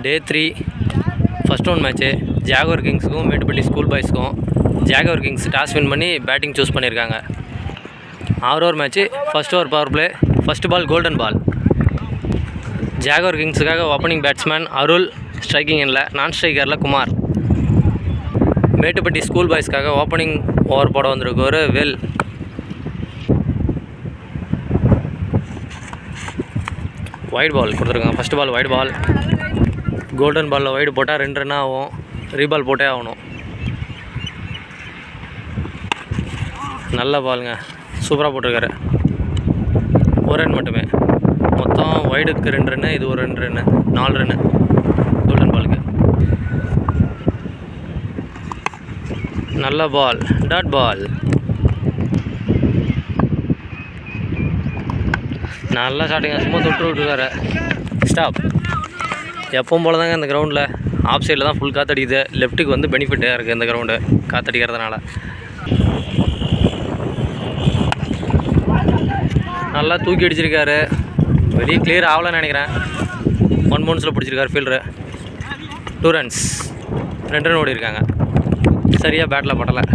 டே 3 first round match Jaguar கிங்ஸுக்கும் Mettupatti school பாய்ஸ்க்கும். Jaguar Kings toss win பண்ணி பேட்டிங் சூஸ் பண்ணியிருக்காங்க. 6 over match. First over power play. First ball golden ball. Jaguar கிங்ஸுக்காக opening batsman Arul, striking எண்ணில், non ஸ்ட்ரைக்கரில் Kumar. Mettupatti school பாய்ஸ்க்காக opening over போட வந்திருக்கவர் வெல். வைட் பால் கொடுத்துருக்காங்க. First ball wide ball. Golden பாலில் வைடு போட்டால் 2 ரன் ஆகும். ரீபால் போட்டே ஆகணும். நல்ல பாலுங்க, சூப்பராக போட்டிருக்காரு. 1 ரன் மட்டுமே. மொத்தம் வைடுக்கு 2 ரன்னு, இது ஒரு 2 ரன்னு, 4 ரன்னு கோல்டன் பாலுக்கு. நல்ல பால், டாட் பால். நல்லா ஷாட்டுங்க, சும்மா தொட்டு விட்டுருக்காரு. ஸ்டாப். எப்பவும் போல தாங்க இந்த கிரவுண்டில் ஆஃப் சைடில் தான் ஃபுல் காற்றடிக்குது. லெஃப்ட்டுக்கு வந்து பெனிஃபிட்டாக இருக்குது இந்த கிரவுண்டு காற்றடிக்கிறதுனால. நல்லா தூக்கி அடிச்சிருக்காரு. வெளியே கிளியர் ஆகலன்னு நினைக்கிறேன். 1 பவுன்ஸில் பிடிச்சிருக்காரு ஃபீல்டரு. 2 ரன்ஸ், 2 ரன் ஓடி இருக்காங்க. சரியாக பேட்டில் பட்டலை.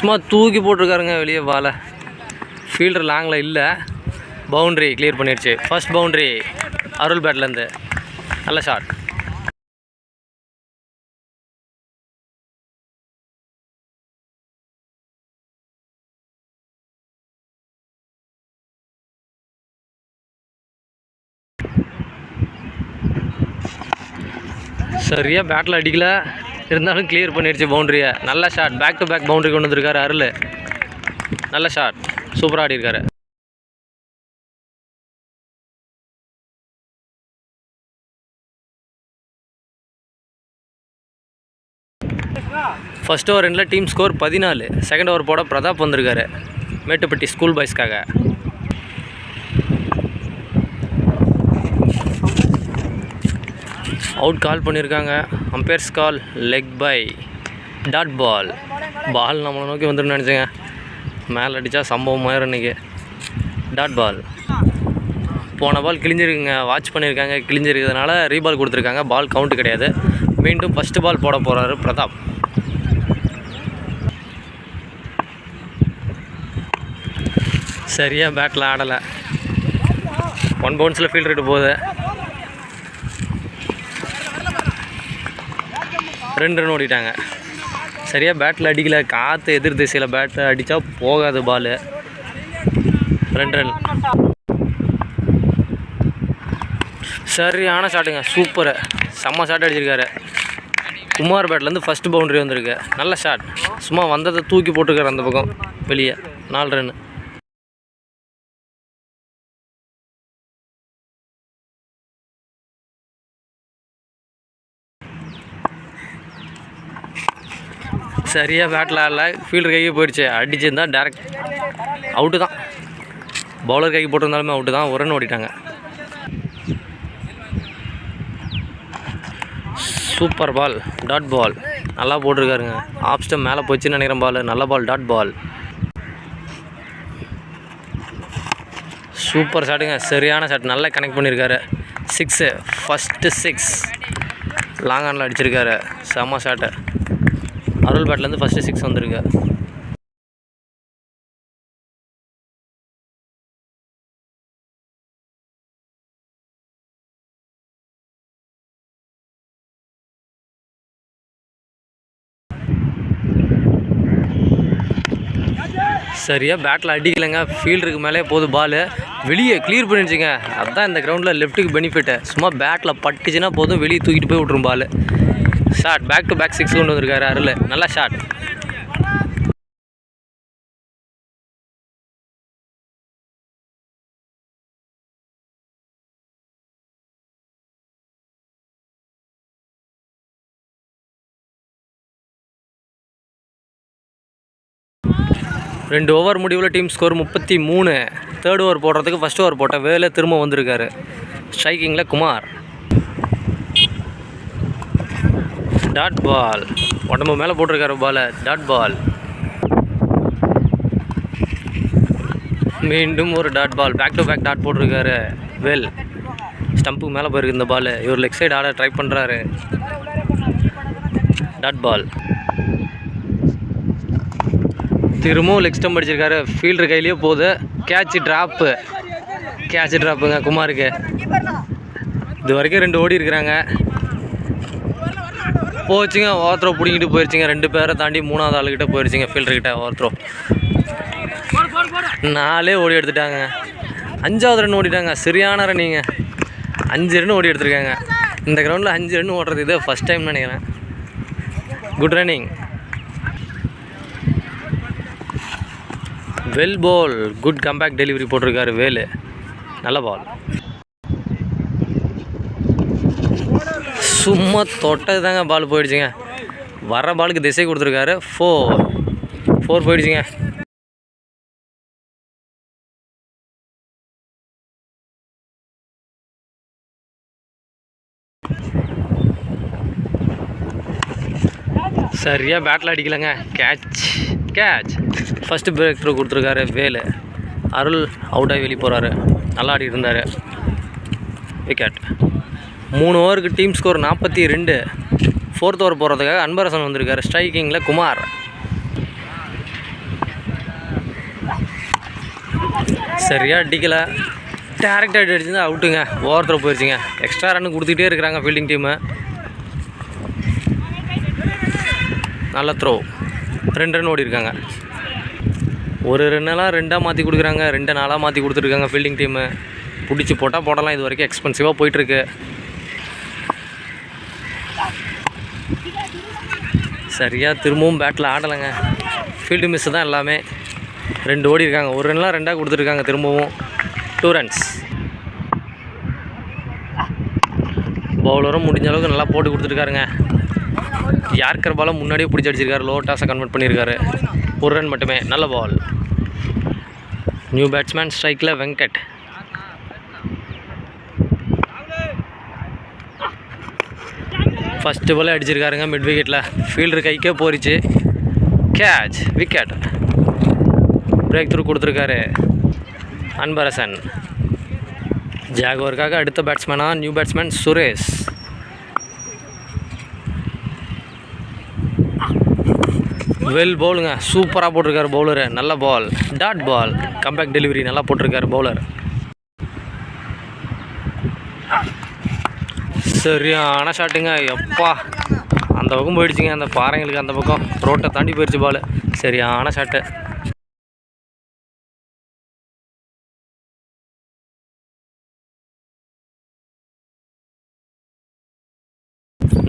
சும்மா தூக்கி போட்டிருக்காருங்க வெளியே பாலை. ஃபீல்டர் லாங்கில் இல்லை. பவுண்ட்ரி கிளியர் பண்ணிடுச்சு. ஃபர்ஸ்ட் பவுண்ட்ரி அருள் பேட்லேருந்து. நல்ல ஷாட். சரியாக பேட்டில் அடிக்கல, இருந்தாலும் கிளியர் பண்ணிடுச்சு பவுண்ட்ரியை. நல்ல shot. Back to back boundary கொண்டு வந்திருக்காரு அருள். நல்ல ஷாட், சூப்பராக ஆடிருக்காரு. ஃபஸ்ட் ஓவர் ரெண்டில் டீம் ஸ்கோர் 14. செகண்ட் ஓவர் போட பிரதாப் வந்திருக்காரு மேட்டுப்பட்டி ஸ்கூல் பாய்ஸ்க்காக. அவுட் கால் பண்ணியிருக்காங்க. Umpire's call leg bye. Dot ball. Ball நம்மளை நோக்கி வந்துடும் நினச்சேங்க. மேலே அடித்தா சம்பவம் ஆயிரும் இன்றைக்கி. Dot ball. போன பால் கிழிஞ்சிருக்குங்க. வாட்ச் பண்ணியிருக்காங்க. கிழிஞ்சிருக்கிறதுனால ரீபால் கொடுத்துருக்காங்க. பால் கவுண்ட்டு கிடையாது. மீண்டும் ஃபஸ்ட்டு பால் போட போகிறாரு பிரதாப். சரியாக பேட்டில் ஆடலை. 1 பவுன்ஸில் ஃபீல்ட் ரேட்டு போகுது. 2 ரன் ஓடிட்டாங்க. சரியாக பேட்டில் அடிக்கலை. காற்று எதிர் திசையில் பேட்டில் அடித்தா போகாது பால். 2 ரன். சரியான ஷாட்டுங்க, சூப்பரு, செம்ம ஷாட் அடிச்சிருக்காரு. குமார் பேட்லேருந்து ஃபஸ்ட்டு பவுண்ட்ரி வந்திருக்கு. நல்ல ஷாட். சும்மா வந்ததை தூக்கி போட்டிருக்காரு அந்த பக்கம் வெளியே. 4 ரன். சரியாக பேட்டில் ஆடல. ஃபீல்டர் கைக்கு போயிடுச்சு. அடிச்சிருந்தா டேரக்ட் அவுட்டு தான். பவுலர் கைக்கு போட்டிருந்தாலுமே அவுட்டு தான். 1 ரன் ஓடிட்டாங்க. சூப்பர் பால், டாட் பால். நல்லா போட்டிருக்காருங்க. ஆஃப் ஸ்டம்ப் மேலே போச்சுன்னு நினைக்கிறேன் பால். நல்ல பால், டாட் பால். சூப்பர் ஷாட்டுங்க, சரியான ஷாட். நல்லா கனெக்ட் பண்ணியிருக்காரு. 6, ஃபஸ்ட்டு 6 லாங் ஆனில் அடிச்சிருக்காரு. செம்ம ஷாட்டு. அருள் பேட்லேருந்து ஃபஸ்ட்டு 6 வந்திருக்கு. சரியாக பேட்டில் அடிக்கலைங்க. ஃபீல்டருக்கு மேலே போகுது பால். வெளியே கிளியர் பண்ணிடுச்சுங்க. அதுதான் இந்த கிரவுண்டில் லெஃப்ட்டுக்கு பெனிஃபிட்டு. சும்மா பேட்டில் பட்டுச்சுன்னா போதும், வெளியே தூக்கிட்டு போய் விட்ரும் ball. Shot. Back to back 6 கொண்டு வந்திருக்காரு அருள். நல்லா ஷாட். ரெண்டு ஓவர் முடிவில் டீம் ஸ்கோர் 33. தேர்ட் ஓவர் போடுறதுக்கு ஃபஸ்ட் ஓவர் போட்ட வேலை திரும்ப வந்திருக்காரு. ஸ்ட்ரைக்கிங்கில் குமார். Dot ball. உடம்பு மேலே போட்டிருக்காரு பால். Dot ball. மீண்டும் ஒரு dot ball. Back to back dot போட்டிருக்காரு வெல். ஸ்டம்புக்கு மேலே போயிருக்கு இந்த பால். இவர் லெக் சைடு ஆட ட்ரை பண்ணுறாரு. Dot ball. திரும்பவும் லெக் ஸ்டம்ப் அடிச்சிருக்காரு. ஃபீல்டர் கையிலேயே போகுது. கேட்ச் ட்ராப்புங்க குமாருக்கு. இது வரைக்கும் 2 ஓடி இருக்கிறாங்க. போச்சுங்க. ஓவர்த்ரோ பிடிங்கிட்டு போயிடுச்சுங்க. 2 பேரை தாண்டி 3வது ஆளுக்கிட்ட போயிடுச்சுங்க. ஃபீல்டர்கிட்ட ஓவர்த்ரோ 4 ஓடி எடுத்துட்டாங்க. 5வது ரன் ஓடிட்டாங்க. சரியான ரன்னிங்க. 5 ரன் ஓடி எடுத்துருக்காங்க. இந்த கிரவுண்டில் 5 ரன் ஓடுறது இது ஃபஸ்ட் டைம்னு நினைக்கிறேன். Good running. Well ball. Good comeback delivery போட்டிருக்காரு வேலு. நல்ல பால். சும்மா தொட்டது தாங்க பால் போயிடுச்சுங்க. வர பாலுக்கு திசை கொடுத்துருக்காரு. 4 போயிடுச்சுங்க. சரியாக பேட்டில் அடிக்கலைங்க. கேட்ச் ஃபஸ்ட்டு பிரேக் த்ரூ கொடுத்துருக்காரு வேலு. அருள் அவுட் ஆகி வெளியே போகிறாரு. நல்லா ஆடிட்டு இருந்தார். விக்கெட். 3 ஓவருக்கு டீம் ஸ்கோர் 42. 4th ஓவர் போகிறதுக்காக அன்பரசன் வந்திருக்காரு. ஸ்ட்ரைக்கிங்கில் குமார். சரியாக அடிக்கலை. டேரெக்டாக அடிச்சுருந்தா அவுட்டுங்க. ஓவர் த்ரோ போயிடுச்சுங்க. எக்ஸ்ட்ரா ரன் கொடுத்துக்கிட்டே இருக்கிறாங்க ஃபீல்டிங் டீமு. நல்ல த்ரோ. 2 ரன் ஓடி இருக்காங்க. ஒரு ரன்னெல்லாம் 2ஆக மாற்றி கொடுக்குறாங்க. 2 4ஆக மாற்றி கொடுத்துருக்காங்க ஃபீல்டிங் டீமு. பிடிச்சி போட்டால் போடலாம். இது வரைக்கும் எக்ஸ்பென்சிவாக போயிட்டுருக்கு. சரியாக திரும்பவும் பேட்டில் ஆடலைங்க. ஃபீல்டு மிஸ்ஸு தான் எல்லாமே. 2 ஓடி இருக்காங்க. ஒரு ரன்லாம் 2ஆக கொடுத்துருக்காங்க. திரும்பவும் 2 ரன்ஸ். பவுலரும் முடிஞ்ச அளவுக்கு நல்லா போட்டு கொடுத்துருக்காருங்க. யார்கர் பாலை முன்னாடியே பிடிச்சி அடிச்சிருக்காரு. லோ டாஸை கன்வெர்ட் பண்ணியிருக்காரு. 1 ரன் மட்டுமே. நல்ல பால். நியூ பேட்ஸ்மேன் ஸ்ட்ரைக்கில் வெங்கட். ஃபஸ்ட்டு பாலே அடிச்சிருக்காருங்க மிட் விக்கெட்டில். ஃபீல்டர் கைக்கே போயிடுச்சு. கேட்ச். விக்கெட். பிரேக் த்ரூ கொடுத்துருக்காரு அன்பரசன். ஜாகுவாருக்காக அடுத்த பேட்ஸ்மேனாக நியூ பேட்ஸ்மேன் சுரேஷ். வெல் பவுலுங்க. சூப்பராக போட்டிருக்காரு பவுலரு. நல்ல ball. Dot ball. Comeback delivery நல்லா போட்டிருக்காரு பவுலர். சரியான ஷாட்டுங்க. எப்பா அந்த பக்கம் போயிடுச்சுங்க. அந்த பாறைங்களுக்கு அந்த பக்கம் ரோட்டை தாண்டி போயிடுச்சு பால். சரியான ஷாட்டு.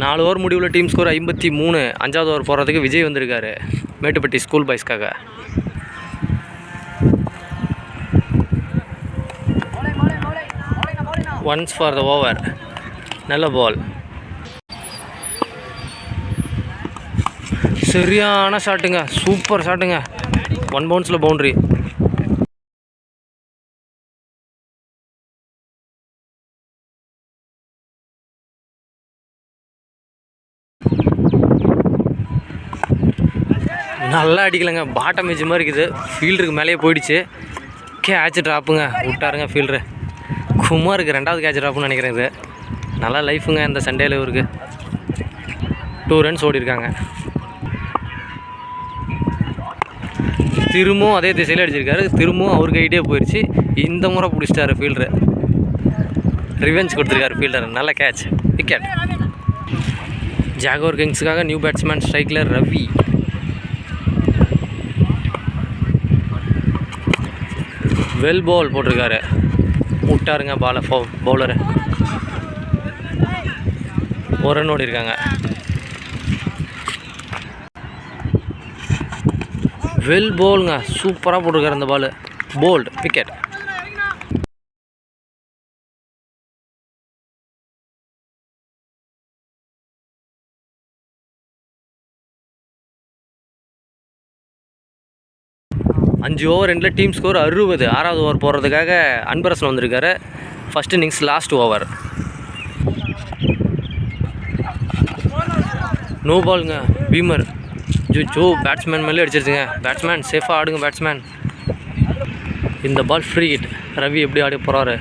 நாலு ஓவர் முடிவில் டீம் ஸ்கோர் 53. 5வது ஓவர் போகிறதுக்கு விஜய் வந்திருக்காரு மேட்டுப்பட்டி ஸ்கூல் பாய்ஸ்க்காக. Once for the over. நல்ல பால். சரியான ஷாட்டுங்க. சூப்பர் ஷாட்டுங்க. 1 பவுன்ஸில் பவுண்ட்ரி. நல்லா அடிக்கலைங்க. பாட்டம் மேட்ச் மாதிரி இருக்குது. ஃபீல்டருக்கு மேலேயே போயிடுச்சு. கேட்ச் ட்ராப்புங்க. விட்டாருங்க ஃபீல்டரு. குமாருக்கு 2வது கேட்ச் ட்ராப்புன்னு நினைக்கிறேன். இது நல்லா லைஃபுங்க இந்த சண்டேல இவருக்கு. 2 ரன்ஸ் ஓடிருக்காங்க. திரும்பவும் அதே திசையில் அடிச்சிருக்காரு. திரும்பவும் அவர் கைட்டே போயிடுச்சு. இந்த முறை பிடிச்சிட்டாரு ஃபீல்டரு. ரிவெஞ்ச் கொடுத்துருக்காரு ஃபீல்டர். நல்ல கேட்ச். விக்கெட். ஜாகுவார் கிங்ஸுக்காக நியூ பேட்ஸ்மேன் ஸ்ட்ரைக்கில் ரவி. வெல் பால் போட்டிருக்காரு. விட்டாருங்க பாலை பவுலரு. 1 ரன் ஓடி இருக்காங்க. வெல் பாலுங்க. சூப்பராக போட்டிருக்காரு அந்த பால். போல்டு. விக்கெட். அஞ்சு ஓவர் எண்டில் டீம் ஸ்கோர் 60. 6வது ஓவர் போடுறதுக்காக அன்பரசன் வந்திருக்காரு. First innings last over. No பாலுங்க. பீமர். ஜோ பேட்ஸ்மேன் மேலே அடிச்சிருச்சுங்க. பேட்ஸ்மேன் சேஃபாக ஆடுங்க பேட்ஸ்மேன். இந்த பால் ஃப்ரீ ஹிட். ரவி எப்படி ஆடி போகிறாரு.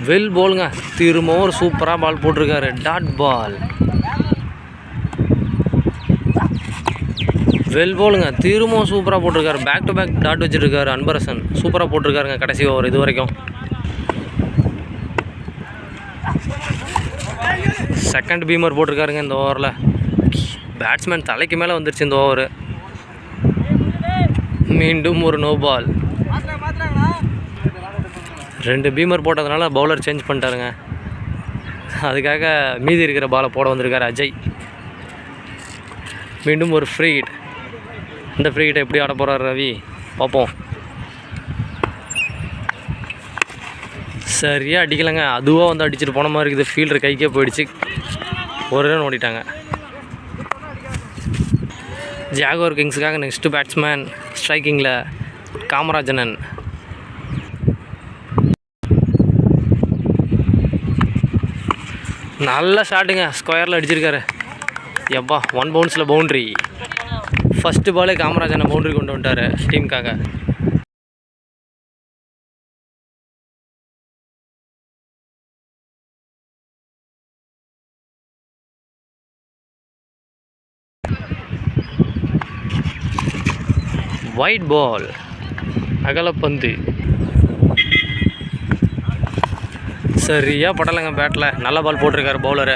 வெல் பாலுங்க. திரும்பவும் ஒரு சூப்பராக பால் போட்டிருக்காரு. Dot ball. வெல் பாலுங்க. திரும்பவும் சூப்பராக போட்டிருக்காரு. பேக் டு பேக் டாட் வச்சுருக்காரு அன்பரசன். சூப்பராக போட்டிருக்காருங்க கடைசி ஓவர் இது வரைக்கும். செகண்ட் பீமர் போட்டிருக்காருங்க இந்த ஓவரில். பேட்ஸ்மேன் தலைக்கு மேலே வந்துருச்சு இந்த ஓவரு. மீண்டும் ஒரு நோ பால். 2 பீமர் போட்டதுனால பவுலர் சேஞ்ச் பண்ணிட்டாருங்க. அதுக்காக மீதி இருக்கிற பாலை போட வந்திருக்காரு அஜய். மீண்டும் ஒரு ஃப்ரீ ஹிட். இந்த ஃப்ரீ ஹிட்டை எப்படி ஆட போகிறார் ரவி பார்ப்போம். சரியாக அடிக்கலைங்க. அதுவாக வந்து அடிச்சுட்டு போன மாதிரி இருக்குது. ஃபீல்டர் கைக்கே போயிடுச்சு. ஒரு ரன் ஓடிட்டாங்க. ஜாகுவார் கிங்ஸுக்காக நெக்ஸ்ட்டு பேட்ஸ்மேன் ஸ்ட்ரைக்கிங்கில் காமராஜனன். நல்ல ஷாட்டுங்க. ஸ்கொயரில் அடிச்சிருக்காரு. எப்பா 1 பவுன்ஸில் பவுண்ட்ரி. ஃபஸ்ட்டு பாலே காமராஜனை பவுண்ட்ரி கொண்டு வந்துட்டார் டீமுக்காக. White ball. அகலப்பந்து. சரியாக படலைங்க பேட்டில். நல்ல பால் போட்டிருக்காரு பவுலரு.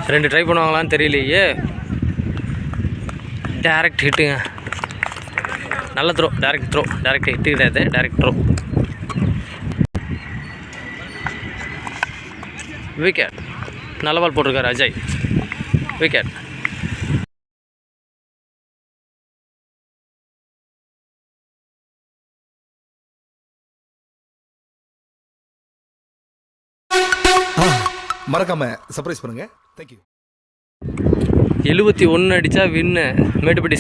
2 ட்ரை பண்ணுவாங்களான்னு தெரியலையே. டேரக்ட் ஹிட்டுங்க. நல்ல த்ரோ. டேரக்ட் ஹிட்டு கிடையாது. Direct throw. விக்கெட். நல்ல பால் போட்டிருக்காரு அஜய். விக்கெட். மறக்காம சர்ப்ரைஸ் பண்ணுங்க. தேங்க்யூ. 71 அடித்தா வின்னு. மேட்டுப்பட்டி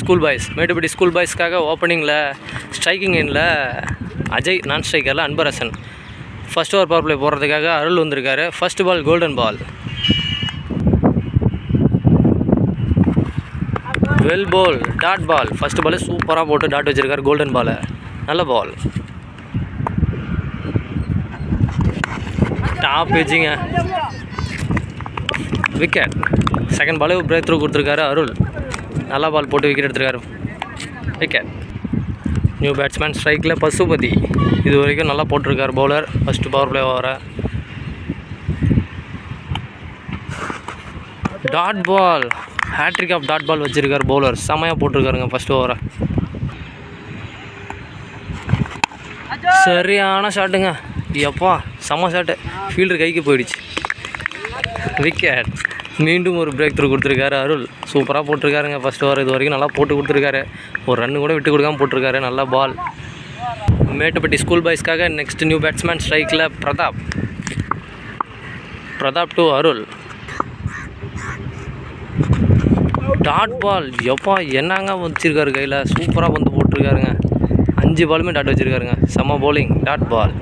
ஸ்கூல் பாய்ஸ்க்காக ஓப்பனிங்கில் ஸ்ட்ரைக்கிங் எண்ணில் அஜய், நான் ஸ்ட்ரைக்கரில் Anbarasan. First over power play போடுறதுக்காக அருள் வந்திருக்காரு. First ball golden ball. Well ball. Dot ball. First ball சூப்பராக போட்டு டாட் வச்சுருக்காரு கோல்டன் பாலை. நல்ல பால். டாப் எஜ்ஜிங்க. விக்கெட். செகண்ட் பாலே பிரேக் த்ரூ கொடுத்துருக்காரு அருள். நல்லா பால் போட்டு விக்கெட் எடுத்துருக்காரு. விக்கெட். நியூ பேட்ஸ்மேன் ஸ்ட்ரைக்கில் பசுபதி. இது வரைக்கும் நல்லா போட்டிருக்காரு பவுலர். ஃபஸ்ட்டு பவர் பிளே ஓவர. Dot ball. Hat-trick of dot ball வச்சுருக்காரு பவுலர். செமையாக போட்டிருக்காருங்க ஃபஸ்ட்டு ஓவரை. சரியான ஷாட்டுங்க. எப்பா செம்ம ஷாட்டு. ஃபீல்டர் கைக்கு போயிடுச்சு. விக்கெட். மீண்டும் ஒரு பிரேக் த்ரூ கொடுத்துருக்காரு அருள். சூப்பராக போட்டிருக்காருங்க ஃபஸ்ட் ஓவர் இது வரைக்கும். நல்லா போட்டு கொடுத்துருக்காரு. ஒரு ரன் கூட விட்டு கொடுக்காமல் போட்டிருக்காரு. நல்ல பால். மேட்டுப்பட்டி ஸ்கூல் பாய்ஸ்க்காக நெக்ஸ்ட் நியூ பேட்ஸ்மேன் ஸ்ட்ரைக்கில் Pratap to Arul. Dot ball. எப்பா என்னங்க வச்சுருக்காரு கையில். சூப்பராக வந்து போட்டிருக்காருங்க. 5 பாலுமே டாட் வச்சுருக்காருங்க. செம்ம bowling. Dot ball.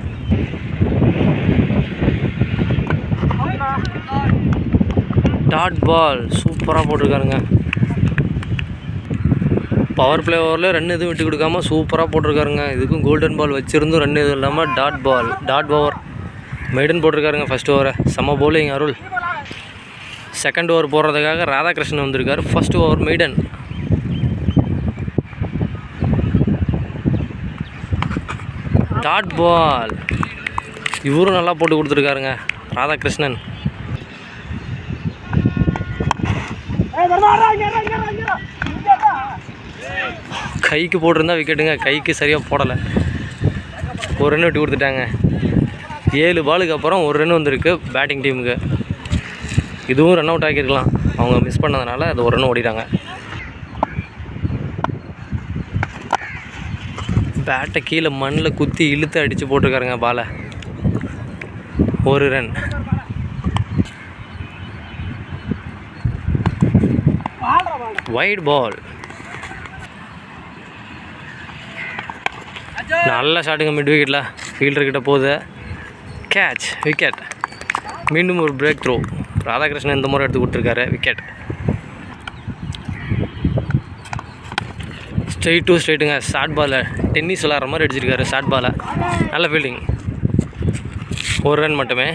Dot ball சூப்பராக போட்டிருக்காருங்க. பவர் பிளே ஓவரில் ரன் எதுவும் விட்டு கொடுக்காம சூப்பராக போட்டிருக்காருங்க. இதுக்கும் கோல்டன் பால் வச்சுருந்தும் ரன் எதுவும் இல்லாமல் டாட் ஓவர் மெய்டன் போட்டிருக்காருங்க ஃபஸ்ட் ஓவரை. செம்ம பவுலிங் அருள். செகண்ட் ஓவர் போடுறதுக்காக ராதாகிருஷ்ணன் வந்திருக்காரு. First over maiden. Dot ball. இவரும் நல்லா போட்டு கொடுத்துருக்காருங்க ராதாகிருஷ்ணன். கைக்கு போட்டிருந்தா விக்கெட்டுங்க. கைக்கு சரியாக போடலை. ஒரு ரன் விட்டு கொடுத்துட்டாங்க. 7 பாலுக்கு அப்புறம் ஒரு ரன் வந்திருக்கு பேட்டிங் டீமுக்கு. இதுவும் ரன் அவுட் ஆகியிருக்கலாம். அவங்க மிஸ் பண்ணதுனால அது ஒரு ரன் ஓடிட்டாங்க. பேட்டை கீழே மண்ணில் குத்தி இழுத்து அடித்து போட்டிருக்காருங்க பாலை. ஒரு ரன். வைட் பால். நல்ல ஷாட்டுங்க மிட் விக்கெட்டில். ஃபீல்டர்கிட்ட போகுது. கேட்ச். விக்கெட். மீண்டும் ஒரு பிரேக் த்ரூ. ராதாகிருஷ்ணன் இந்த முறை எடுத்து கொடுத்துருக்காரு. விக்கெட். ஸ்ட்ரைட்டுங்க. ஷார்ட் பாலை டென்னிஸ் விளாட்ற மாதிரி அடிச்சிருக்காரு. ஷார்ட் பாலை நல்ல ஃபீல்டிங். 1 ரன் மட்டுமே.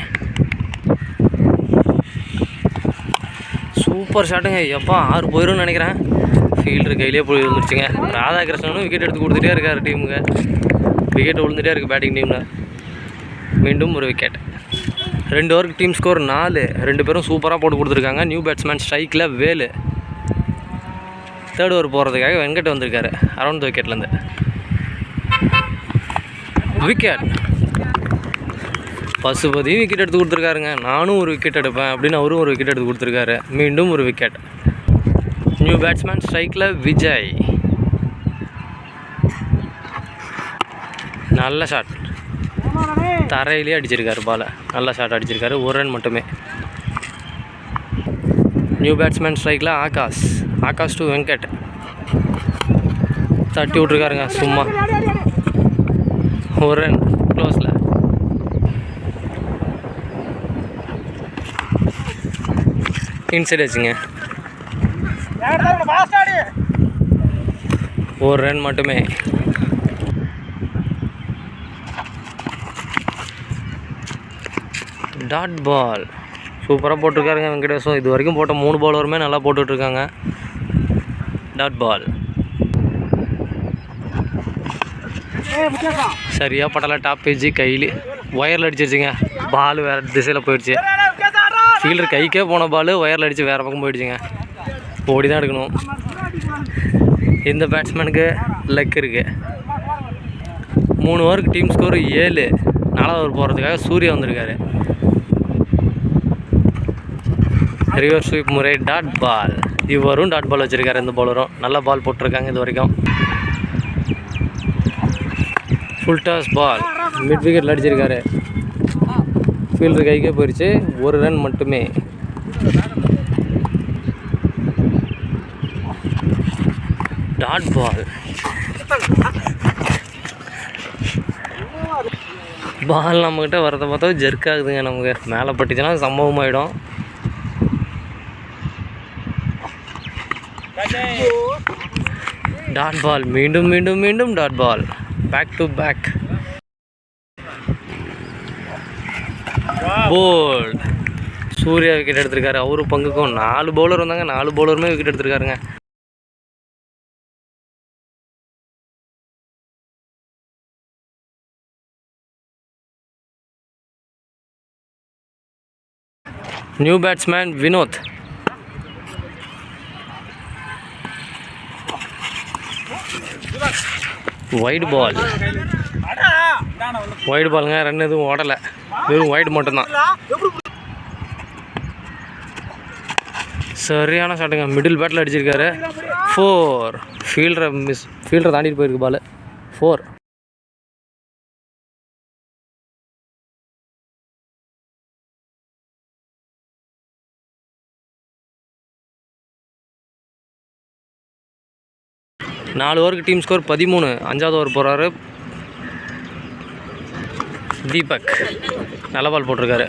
சூப்பர் ஷாட்டுங்க. எப்பா 6 போயிடும்னு நினைக்கிறேன். ஃபீல்டர் கையிலே போய் விழுந்துருச்சுங்க. ராதாகிருஷ்ணனும் விக்கெட் எடுத்து கொடுத்துட்டே இருக்கார் டீமுக்கு. விக்கெட் விழுந்துகிட்டே இருக்குது பேட்டிங் டீமில். மீண்டும் ஒரு விக்கெட். 2 ஓவருக்கு டீம் ஸ்கோர் 4. 2 பேரும் சூப்பராக போட்டு கொடுத்துருக்காங்க. நியூ பேட்ஸ்மேன் ஸ்ட்ரைக்கில் வேலு. 3rd ஓவர் போகிறதுக்காக வெங்கட் வந்திருக்காரு அரௌண்ட் த விக்கெட்லேருந்து. விக்கெட். பசுபதி விக்கெட் எடுத்து கொடுத்துருக்காருங்க. நானும் ஒரு விக்கெட் எடுப்பேன் அப்படின்னு அவரும் ஒரு விக்கெட் எடுத்து கொடுத்துருக்காரு. மீண்டும் ஒரு விக்கெட். நியூ பேட்ஸ்மேன் ஸ்ட்ரைக்கில் விஜய். நல்ல ஷாட். தரையிலே அடிச்சிருக்காரு பாலை. நல்ல ஷாட் அடிச்சிருக்காரு. 1 ரன் மட்டுமே. நியூ பேட்ஸ்மேன் ஸ்ட்ரைக்கில் ஆகாஷ் டு வெங்கட். தட்டி விட்ருக்காருங்க சும்மா. 1 ரன் க்ளோஸில். இன்சைட் வச்சுங்க. 1 ரன் மட்டுமே. Dot ball. சூப்பராக போட்டிருக்காருங்க வெங்கடேஷும். இது வரைக்கும் போட்ட 3 பவுலருமே நல்லா போட்டுட்ருக்காங்க. Dot ball. சரியாக பட்டலை. டாப் பேஜ் கையில் ஒயரில் அடிச்சிருச்சுங்க. பால் வேறு திசையில் போயிடுச்சு. ஃபீல்டர் கைக்கே போன பால் ஒயரில் அடித்து வேறு பக்கம் போயிடுச்சுங்க. ஓடி தான் எடுக்கணும். இந்த பேட்ஸ்மேனுக்கு லக் இருக்குது. 3 ஓவருக்கு டீம் ஸ்கோர் 7. 4வது ஓவர் போகிறதுக்காக சூர்யா வந்திருக்காரு. ரிவர்ஸ் ஸ்வீப் முறை. Dot ball. இவரும் டாட் பால் வச்சுருக்காரு. இந்த பவுலரும் நல்ல பால் போட்டிருக்காங்க இது வரைக்கும். Full toss ball. மிட் விக்கெட்டில் அடிச்சிருக்காரு. ஃபீல்டர் கைக்கே போயிடுச்சு. 1 ரன் மட்டுமே. Dot ball. பால் நம்மக்கிட்ட வரதை பார்த்தா ஜெர்க் ஆகுதுங்க. நமக்கு மேலே பட்டுச்சுன்னா சம்பவமாயிடும். Dot ball. மீண்டும் dot ball. Back to back. Bowled. Surya wicket எடுத்திருக்காரு. அவரு பங்குக்கும் 4 பவுலர் வந்தாங்க. 4 பவுலருமே விக்கெட் எடுத்திருக்காருங்க. New batsman Vinod. Wide ball. Wide பாலுங்க. ரன் எதுவும் ஓடலை. வெறும் வைட் மட்டும்தான். சரியான ஷாட்டுங்க. மிடில் பேட்டில் அடிச்சிருக்காரு. 4. ஃபீல்டரை தாண்டிட்டு போயிருக்கு பால். 4. நாலு ஓவருக்கு டீம் ஸ்கோர் 13. 5வது ஓவர் போகிறாரு தீபக். நல்ல பால் போட்டிருக்காரு.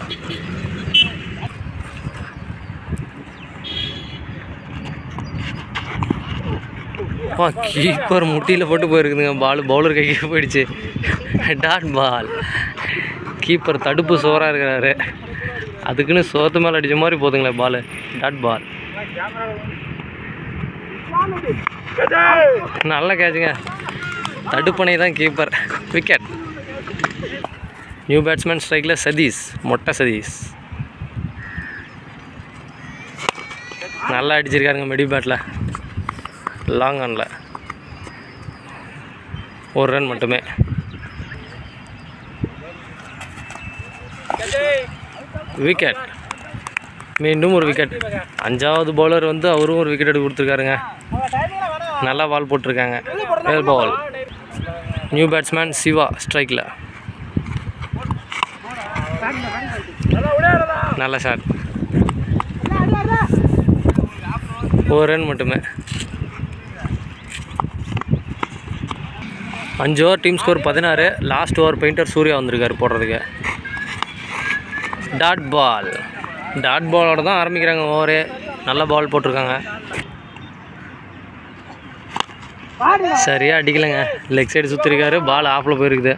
கீப்பர் முட்டியில் போட்டு போயிருக்குதுங்க. பால் பவுலர் கைக்கு போயிடுச்சு. Dot ball. கீப்பர் தடுப்பு சோறாக இருக்கிறாரு. அதுக்குன்னு சோத்து மேலே அடித்த மாதிரி போதுங்களே பால். டாட் பால். நல்ல கேட்சுங்க. தடுப்பணை தான் கீப்பர். விக்கெட். நியூ பேட்ஸ்மேன் ஸ்ட்ரைக்கில் சதீஷ். மொட்டை சதீஷ் நல்லா அடிச்சிருக்காருங்க. மிடி பேட்டில் லாங் ஆனில். 1 ரன் மட்டுமே. விக்கெட். மீண்டும் ஒரு விக்கெட். 5வது பவுலர் வந்து அவரும் ஒரு விக்கெட் எடுத்து கொடுத்துருக்காருங்க. நல்லா பால் போட்டிருக்காங்க. Well ball. New batsman Siva ஸ்ட்ரைக்கில். நல்ல ஷாட். 1 ரன் மட்டுமே. 5 over team score 16. Last over painter Surya வந்திருக்காரு போடுறதுக்கு. Dot ball. டாட் பாலோட தான் ஆரம்பிக்கிறாங்க ஓவரே. நல்ல பால் போட்டிருக்காங்க. சரியாக அடிக்கலைங்க. Leg side சுற்றிருக்காரு. பால் ஆஃபில் போயிருக்குது.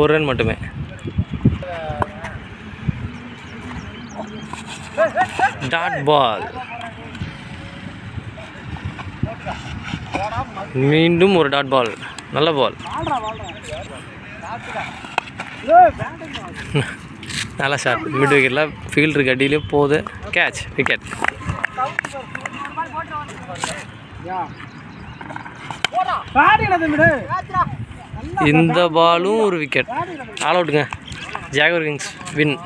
ஒரு ரன் மட்டுமே. Dot ball. மீண்டும் ஒரு டாட் பால். நல்ல பால். நல்ல ஷாட். மிட் விக்கெட்டில் ஃபீல்டருக்கு அடியிலே போகுது. கேட்ச். விக்கெட். இந்த பாலும் ஒரு விக்கெட். ஆல் அவுட்டுங்க. Jaguar Kings win.